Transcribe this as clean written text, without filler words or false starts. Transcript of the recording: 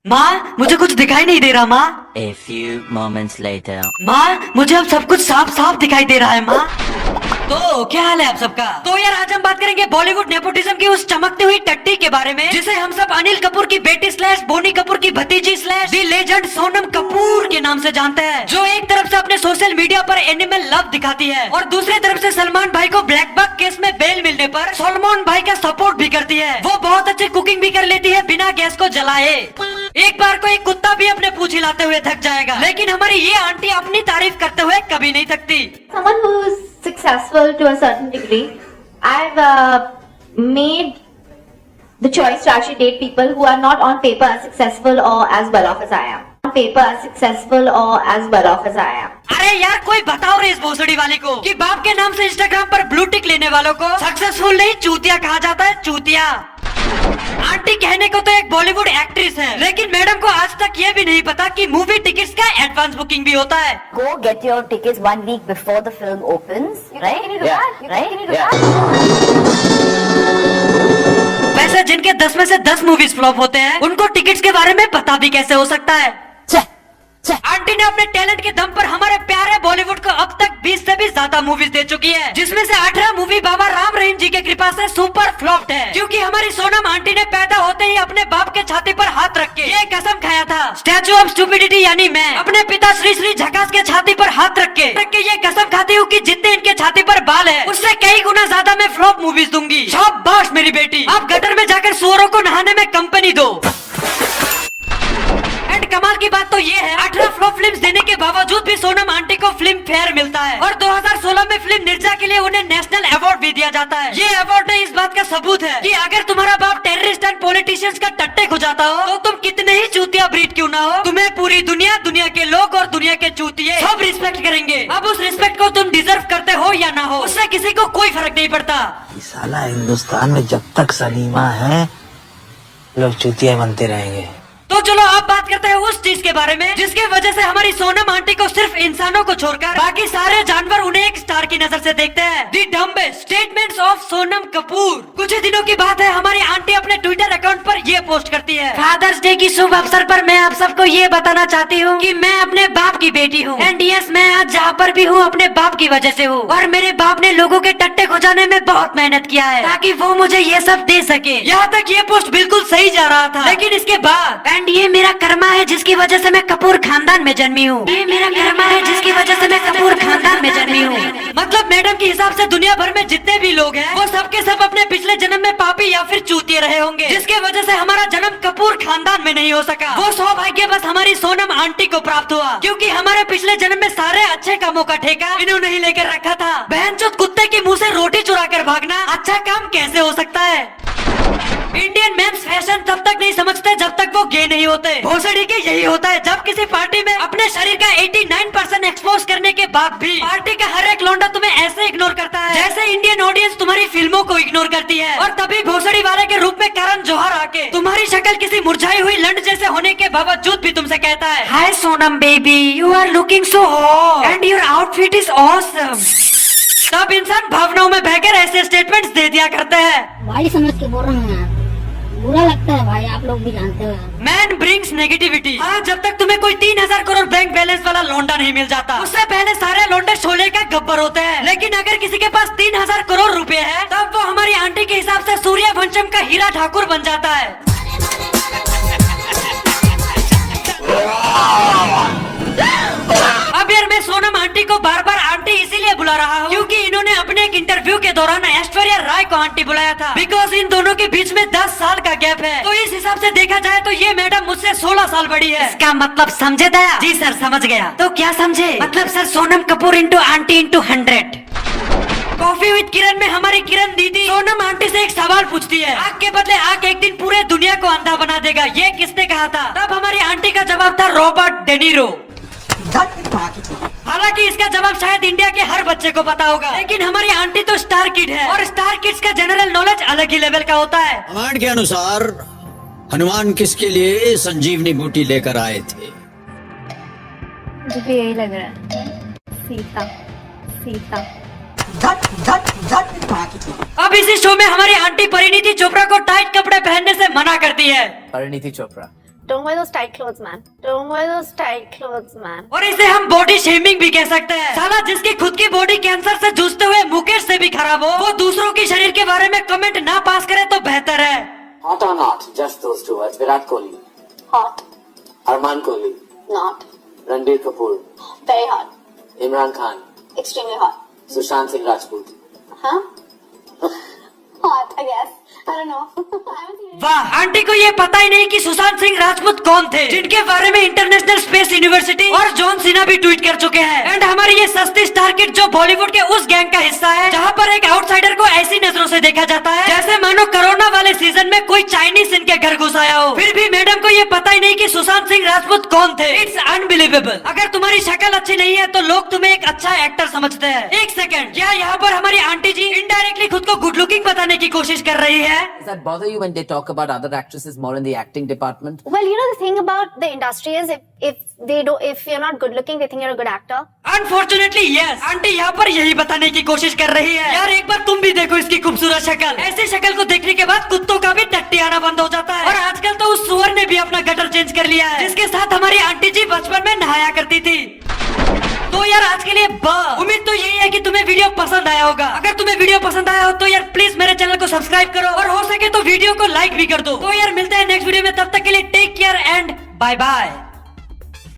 माँ मुझे कुछ दिखाई नहीं दे रहा माँ। A few moments later. माँ मुझे अब सब कुछ साफ साफ दिखाई दे रहा है माँ। तो क्या हाल है आप सबका? तो यार आज हम बात करेंगे बॉलीवुड नेपोटिज्म की उस चमकती हुई टट्टी के बारे में जिसे हम सब अनिल कपूर की बेटी स्लैश बोनी कपूर की भतीजी स्लैश दी लेजेंड सोनम कपूर के नाम से जानते हैं, जो एक तरफ से अपने सोशल मीडिया पर एनिमल लव दिखाती है और दूसरी तरफ से सलमान भाई को ब्लैक बक केस में बेल मिलने पर सलमान भाई का सपोर्ट भी करती है। वो बहुत अच्छी कुकिंग भी कर लेती है बिना गैस को जलाए। एक बार को एक कुत्ता भी अपने पूंछ हिलाते हुए थक जाएगा, लेकिन हमारी ये आंटी अपनी तारीफ करते हुए कभी नहीं थकती। Someone who's successful to a certain degree, I've made the choice to actually date people who are not on paper as successful or as well off as I am. On paper as successful or as well off as I am. अरे यार कोई बताओ रे इस भोसड़ी वाली को कि बाप के नाम से इंस्टाग्राम पर ब्लू टिक लेने वालों को सक्सेसफुल नहीं चूतिया कहा जाता है, चूतिया। आंटी कहने को तो एक बॉलीवुड एक्ट्रेस है, लेकिन मैडम को आज तक ये भी नहीं पता कि मूवी टिकट्स का एडवांस बुकिंग भी होता है। Go get your tickets 1 week before the film opens, right? Can you do that? Can you do Yeah. that? वैसे जिनके 10 में से 10 मूवीज फ्लॉप होते हैं उनको टिकट्स के बारे में पता भी कैसे हो सकता है? आंटी ने अपने टैलेंट के दम पर हमारे प्यारे बॉलीवुड को अब तक 20 से भी ज्यादा मूवीज दे चुकी है, जिसमें से 18 मूवी बाबा राम रहीम जी के कृपा से सुपर फ्लॉप्ड है, क्योंकि हमारी सोनम आंटी ने पैदा होते ही अपने बाप के छाती पर हाथ रख के ये कसम खाया था, स्टैचू ऑफ स्टूपिडिटी यानी मैं अपने पिता श्री श्री झकास के छाती पर हाथ रख के ये कसम खाती हूँ कि जितने इनके छाती पर बाल है उससे कई गुना ज्यादा मैं फ्लॉप मूवीज दूंगी। शाबाश मेरी बेटी, आप गटर में जाकर सुअरों को नहाने में कंपनी दो। कमाल की बात तो ये है 18 फ्लॉप फिल्म्स देने के बावजूद भी सोनम आंटी को फिल्म फेयर मिलता है और 2016 में फिल्म निर्जा के लिए उन्हें नेशनल अवार्ड भी दिया जाता है। ये अवार्ड इस बात का सबूत है कि अगर तुम्हारा बाप टेररिस्ट एंड पॉलिटिशियंस का टट्टे हो जाता हो तो तुम कितने ही चूतिया ब्रीड क्यों ना हो, तुम्हें पूरी दुनिया, दुनिया के लोग और दुनिया के चूतिए सब रिस्पेक्ट करेंगे। अब उस रिस्पेक्ट को तुम डिजर्व करते हो या ना हो, उससे किसी को कोई फर्क नहीं पड़ता। साला हिंदुस्तान में जब तक सलीमा है लोग चूतिया बनते रहेंगे। तो चलो अब बात करते हैं उस चीज के बारे में जिसके वजह से हमारी सोनम आंटी को सिर्फ इंसानों को छोड़कर बाकी सारे जानवर उन्हें एक स्टार की नजर से देखते हैं। The dumbest statements of Sonam Kapoor. कुछ ही दिनों की बात है, हमारी आंटी अपने ट्विटर अकाउंट पर ये पोस्ट करती है, फादर्स डे की शुभ अवसर पर मैं आप सबको ये बताना चाहती हूँ कि मैं अपने बाप की बेटी हूँ एंड यस मैं आज जहाँ पर भी हूँ अपने बाप की वजह से हूँ और मेरे बाप ने लोगों के टट्टे खुजाने में बहुत मेहनत किया है ताकि वो मुझे ये सब दे सके। यहाँ तक ये पोस्ट बिल्कुल सही जा रहा था, लेकिन इसके बाद एंड ये मेरा कर्मा है जिसकी वजह से मैं कपूर खानदान में जन्मी हूँ, ये मेरा कर्मा है जिसकी वजह से मैं कपूर खानदान में जन्मी हूँ। मतलब मैडम के हिसाब से दुनिया भर में जितने भी लोग हैं वो सबके सब अपने पिछले जन्म में पापी या फिर चूतिए रहे होंगे, जिसके वजह से हमारा जन्म कपूर खानदान में नहीं हो सका। वो सौभाग्य बस हमारी सोनम आंटी को प्राप्त हुआ, क्योंकि हमारे पिछले जन्म में सारे अच्छे कामों का ठेका इन्होंने ही लेकर रखा था। बहनचोद कुत्ते के मुंह से रोटी चुरा कर भागना अच्छा काम कैसे हो सकता है? इंडियन मेंस फैशन तब तक नहीं समझते जब तक वो गे नहीं होते। भोसड़ी के यही होता है, जब किसी पार्टी में अपने शरीर का 89% एक्सपोज करने के बाद भी पार्टी का हर एक लौंडा तुम्हें ऐसे इग्नोर करता है जैसे इंडियन ऑडियंस तुम्हारी फिल्मों को इग्नोर करती है, और तभी भोसड़ी वाले के रूप में करण जौहर आके तुम्हारी शक्ल किसी मुरझाई हुई लंड जैसे होने के बावजूद भी तुमसे कहता है, hi Sonam baby you are looking so hot and your outfit is awesome. तब इंसान भावनाओं में बहकर ऐसे स्टेटमेंट्स दे दिया करते हैं। भाई समझ के बोल रहा हूँ यार, बुरा लगता है भाई, आप लोग भी जानते हो। Man brings negativity. हाँ, जब तक तुम्हें कोई 3000 करोड़ बैंक बैलेंस वाला लौंडा नहीं मिल जाता उससे पहले सारे लौंडे शोले का गब्बर होते हैं, लेकिन अगर किसी के पास 3000 करोड़ रुपए है तब वो हमारी आंटी के हिसाब से सूर्यवंशम का हीरा ठाकुर बन जाता है। अब यार मैं सोनम आंटी को बार बार आंटी इसीलिए बुला रहा हूँ क्योंकि इन्होंने अपने एक इंटरव्यू के दौरान ऐश्वर्या राय को आंटी बुलाया था, बिकॉज इन दोनों के बीच में 10 साल का गैप है। तो इस हिसाब से देखा जाए तो ये मैडम मुझसे 16 साल बड़ी है। इसका मतलब समझे दया? जी सर समझ गया। तो क्या समझे? मतलब sir Sonam Kapoor into aunty into 100। Coffee with Kiran में हमारी किरण दीदी सोनम आंटी से एक सवाल पूछती है, आग के बदले आग एक दिन पूरे दुनिया को अंधा बना देगा, ये किसने कहा था? तब हमारी आंटी का जवाब था रॉबर्ट डेनीरो। हालांकि इसका जवाब शायद इंडिया के हर बच्चे को पता होगा, लेकिन हमारी आंटी तो स्टार किड है और स्टार किड्स का जनरल नॉलेज अलग ही लेवल का होता है। रामायण के अनुसार हनुमान किसके लिए संजीवनी बूटी लेकर आए थे? मुझे भी यही लग रहा है, सीता सीता। अब इसी शो में हमारी आंटी परिणीति चोपड़ा को टाइट कपड़े पहनने से मना करती है। Parineeti Chopra Don't wear those tight clothes, man. Don't wear those tight clothes, man. और इसे हम बॉडी शेमिंग भी कह सकते हैं। साला जिसकी खुद की बॉडी कैंसर से जूझते हुए मुकेश से भी खराब हो, वो दूसरों के शरीर के बारे में कमेंट ना पास करे तो बेहतर है। Hot or not? Just those two words. Virat Kohli. Hot. Arman Kohli. Not. Ranbir Kapoor. Very hot. Imran Khan. Extremely hot. Sushant Singh Rajput. Huh? Hot, I guess. I don't know. I haven't seen it. वाह, aunty को ये पता ही नहीं कि सुशांत सिंह राजपूत कौन थे, जिनके बारे में इंटरनेशनल स्पेस यूनिवर्सिटी और जॉन सीना भी ट्वीट कर चुके हैं। एंड हमारी ये सस्ती स्टार किड जो बॉलीवुड के उस गैंग का हिस्सा है जहाँ पर एक आउटसाइडर को ऐसी नजरों से देखा जाता है जैसे मानो कोरोना वाले सीजन में कोई चाइनीज इनके घर घुस आया हो। फिर भी मैडम को ये पता ही नहीं कि सुशांत सिंह राजपूत कौन थे। It's unbelievable. अगर तुम्हारी शक्ल अच्छी नहीं है तो लोग तुम्हें एक अच्छा एक्टर समझते हैं। एक सेकंड, क्या यहाँ पर हमारी आंटी जी इनडायरेक्टली खुद को गुड लुकिंग बताने की कोशिश कर रही है? Does that bother you when they talk about other actresses more in the acting department? Well, you know the thing about the industry is if you're not good looking, they think you're a good actor. Unfortunately yes, aunty यहाँ पर यही बताने की कोशिश कर रही है। यार एक बार तुम भी देखो इसकी खूबसूरत शक्ल। ऐसी शक्ल को देखने के बाद कुत्तों का भी टट्टी आना बंद हो जाता है। और आजकल तो उस सुअर ने भी अपना गटर चेंज कर लिया है जिसके साथ हमारी आंटी जी बचपन में नहाया करती थी। तो यार आज के लिए बस। उम्मीद तो यही है कि तुम्हें वीडियो पसंद आया होगा। अगर तुम्हें वीडियो पसंद आया हो तो यार प्लीज मेरे चैनल को सब्सक्राइब करो और हो सके तो वीडियो को लाइक भी कर दो। तो यार मिलते हैं नेक्स्ट वीडियो में, तब तक के लिए take care and bye bye.